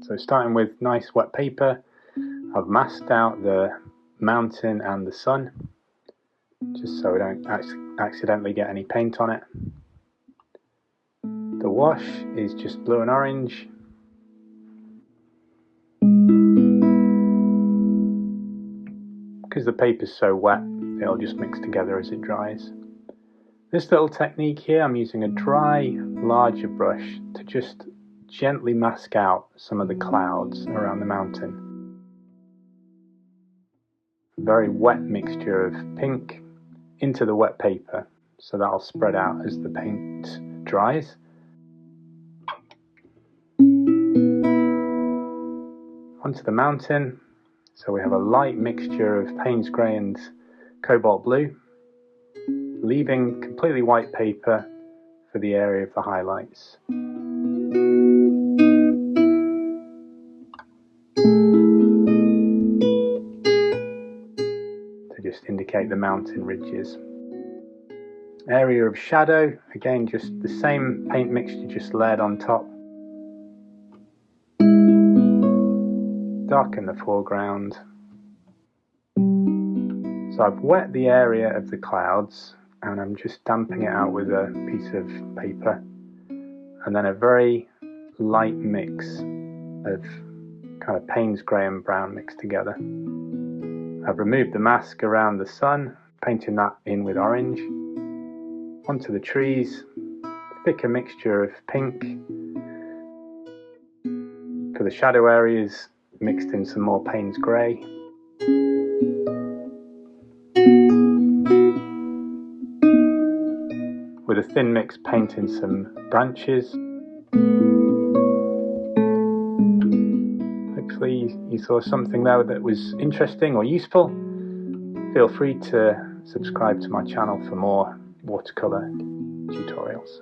So starting with nice wet paper, I've masked out the mountain and the sun, just so we don't accidentally get any paint on it. The wash is just blue and orange. Because the paper's so wet, it'll just mix together as it dries. This little technique here, I'm using a dry, larger brush to just gently mask out some of the clouds around the mountain. A very wet mixture of pink into the wet paper, so that'll spread out as the paint dries. Onto the mountain, so we have a light mixture of Payne's grey and cobalt blue, leaving completely white paper for the area of the highlights. To just indicate the mountain ridges. Area of shadow, again just the same paint mixture, just layered on top. Darken the foreground. So I've wet the area of the clouds and I'm just damping it out with a piece of paper, and then a very light mix of kind of Payne's grey and brown mixed together. I've removed the mask around the sun, painting that in with orange. Onto the trees, thicker mixture of pink. For the shadow areas, mixed in some more Payne's grey. With a thin mix, painting some branches. Hopefully you saw something there that was interesting or useful. Feel free to subscribe to my channel for more watercolour tutorials.